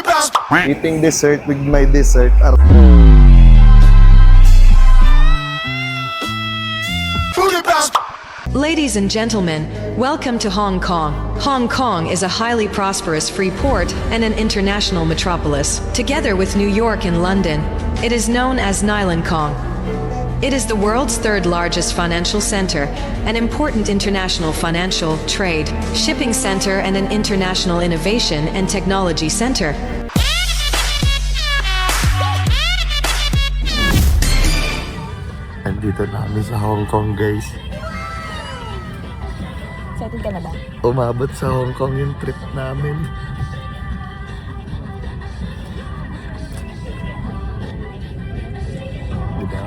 Eating dessert with my dessert. Ladies and gentlemen, welcome to Hong Kong. Hong Kong is a highly prosperous free port and an international metropolis. Together with New York and London, it is known as Nylan Kong. It is the world's third largest financial center, an important international financial, trade, shipping center, and an international innovation and technology center. Andito na kami sa Hong Kong, guys. Excited ka na ba? Umabot sa Hong Kong yung trip namin. Diba?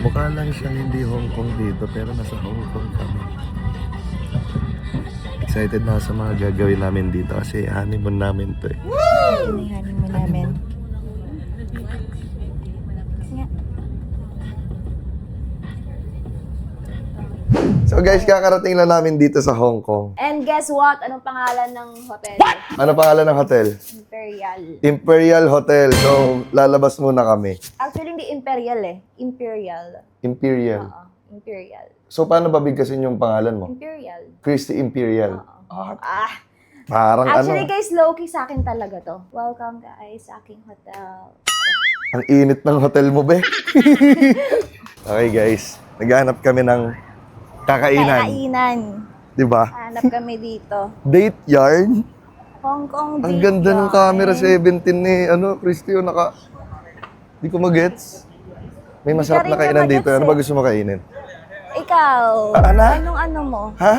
Mukha lang siyang hindi Hong Kong dito, pero nasa Hong Kong kami. Excited na sa mga gagawin namin dito kasi honeymoon namin to eh. Hinihanin mo namin. So guys, kakarating lang namin dito sa Hong Kong. And guess what? Anong pangalan ng hotel? Ano pangalan ng hotel? Imperial. Imperial Hotel. So, lalabas muna kami. Actually, hindi Imperial eh. Imperial. Imperial. Oo. Imperial. So, paano ba bigkasin yung pangalan mo? Imperial. Christy Imperial. Ah. Parang Actually, ano, guys, low-key sa akin talaga to. Welcome, guys, sa aking hotel. ang init ng hotel mo, be. Okay, guys. Naghahanap kami ng kakainan. Kainan. Diba? Hanap kami dito. Date yarn. Hong Kong Ang date ganda ng yarn. camera 17 ni, Christy, yung naka... Di ko magets. May masarap Hindi na ka rin kainan niya dito. Ano magets ba gusto mo kainin? Ikaw, Ana? anong ano mo? Ha?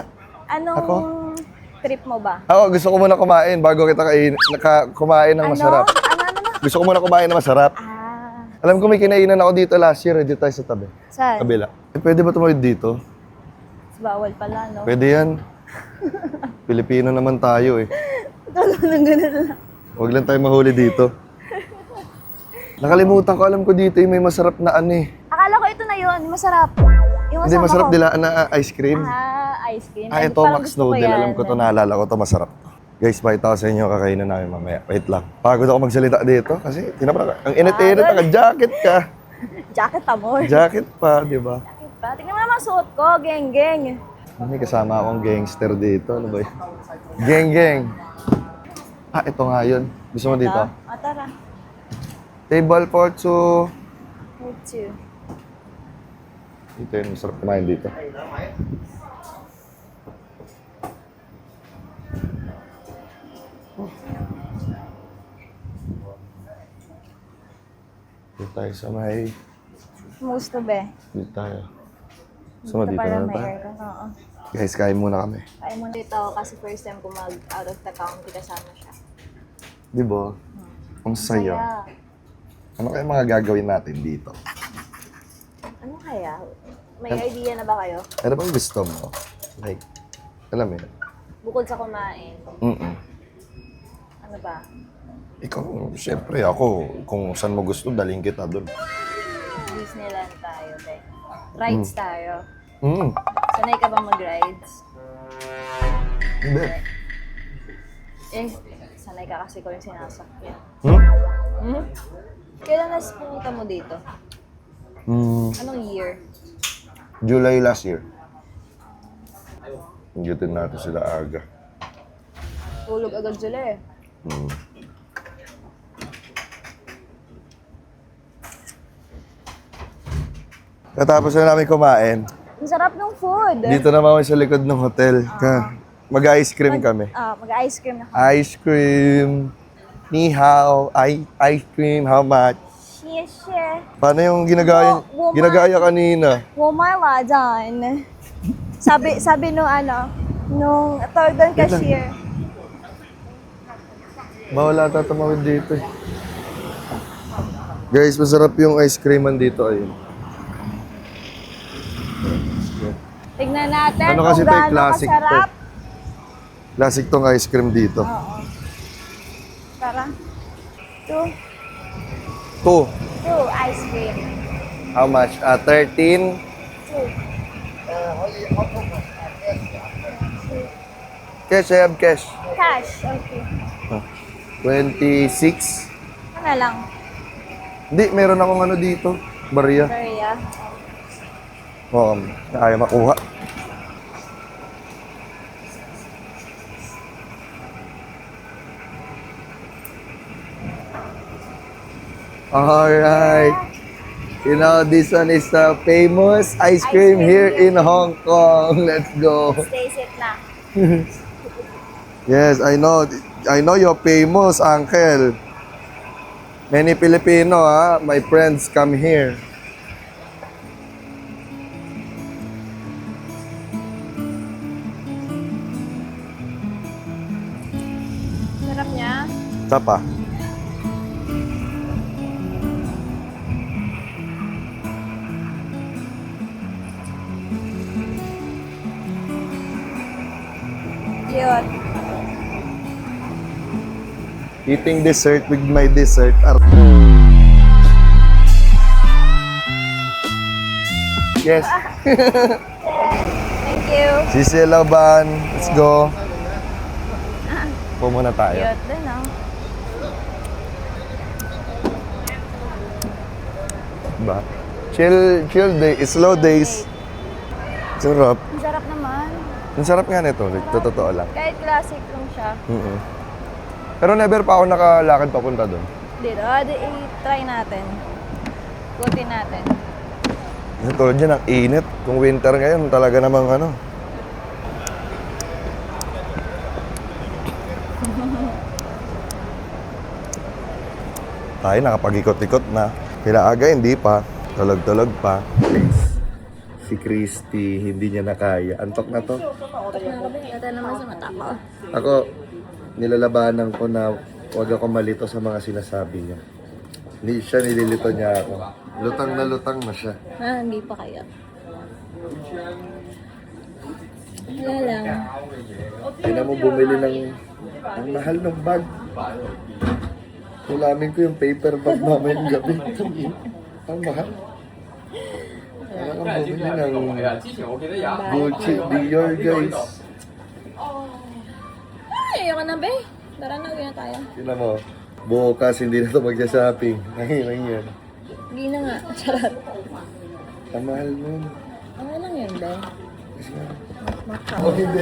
Anong Ako? trip mo ba? Ako, gusto ko muna kumain bago kita kumain ng masarap. Ano? Gusto ko muna kumain ng masarap. Ah, Alam ko may kinainan ako dito last year. Dito tayo sa tabi. saan? Kabila. Pwede ba tumawid dito? Bawal pala, no? Pwede yan. Pilipino naman tayo eh. Ganun lang. Huwag lang tayo mahuli dito. Nakalimutan ko, alam ko dito yung may masarap na ano eh. Akala ko ito na yun, masarap. Yung Hindi, kasama masarap ko. nila na ice cream. Ice cream. Ah, Ay, ito, parang Max gusto ko Noodle. yan. Alam ko to, naalala ko to, masarap to. Guys, pakita ko sa inyo, kakainin namin mamaya. Wait lang. Pagod ako magsalita dito kasi tinapra ka. Ang init-init, naka-jacket ka. Jacket pa mo. Jacket pa, di ba? Jacket pa. Tingnan mo naman suot ko, geng-geng. May kasama akong gangster dito. Ano ba yun? Geng-geng. Ah, ito nga yun. Gusto mo dito? Tara. Table for two. Me too. Dito yun, masarap kumain dito. Dito tayo sa may... Gusto be. Dito tayo. So, dito Para na may tayo. aircon. Oo. Guys, kain muna kami. Kaya mo dito kasi first time ko mag out of the county kasama siya. Di ba? Ang saya. Ano kaya mga gagawin natin dito? Ano kaya? May idea na ba kayo? Ano bang gusto mo? Like, alam mo yun? Bukod sa kumain, ano ba? Ikaw, syempre ako, kung saan mo gusto, daling kita doon. Disneyland tayo, be. Rides tayo. Mm. Sanay ka ba mag-rides? Hindi. Sanay ka kasi ko yung sinasakyan. Hmm? Kailan nas pumunta mo dito? Anong year? July last year. Hinggitin natin sila aga. Tulog agad sila eh. Katapos na namin kumain, Ang sarap ng food. dito naman kami sa likod ng hotel. Mag-ice cream kami. Mag-ice cream na kami. Ice cream. Ni hao. Ice cream, how much? Xie. Paano yung ginagaya kanina? Wumala dyan. Sabi nung tawag doon cashier. Bawal ata tumawid dito eh. Guys, masarap yung ice creaman dito. Ayun. Tignan natin Ano kung kasi ito, gaano classic to. kasarap. Classic tong ice cream dito. Oo. Tara. Two ice cream. How much? 13? Two. Cash, I have cash. Cash. Okay. 26. Ano lang? Hindi, meron akong ano dito. Barya. Maria. Oo, kaya makuha. Alright. You know, this one is the famous ice cream here in Hong Kong. Let's go. Stay safe na. Yes, I know. I know you're famous, Uncle. Many Filipino, my friends come here. Sarap niya. Sapa. Cute. Eating dessert with my dessert. Yes. Thank you. Sisi Laban. Let's go. Po muna tayo. Cute din, oh. Diba? Chill day. Slow days. Sarap. Ang sarap naman. Ang sarap nga nito. Totoo lang. Kahit classic lang siya. Pero never pa ako nakalakad papunta doon. Dito, i-try natin. Ikutin natin. Kasi tulad dyan, ang init. Kung winter ngayon, talaga namang ano. Tayo nakapag-ikot-ikot na. Pinaaga, hindi pa. Tulog-tulog pa. Si Christy, hindi niya nakaya. Antok na to. Ito naman sa mata ko. Ako, nilalabanan ko na huwag ako malito sa mga sinasabi niya. Hindi siya, nililito niya ako. Lutang na siya. Ah, hindi pa kaya. Wala lang. Kaya mo bumili ng ang mahal ng bag. Ulamin ko yung paper bag mamayang gabi. Ang mahal. Kaya kang bumili ng Gucci, Dior, guys. Ay, ayoko na, be. Tara na, uwi na tayo. Tignan mo, bukas hindi na ito magsa-shopping. Nangilang yan. Hindi na nga. Charot. Ang mahal nun. Ano lang yun, be? Kasi nga. O hindi.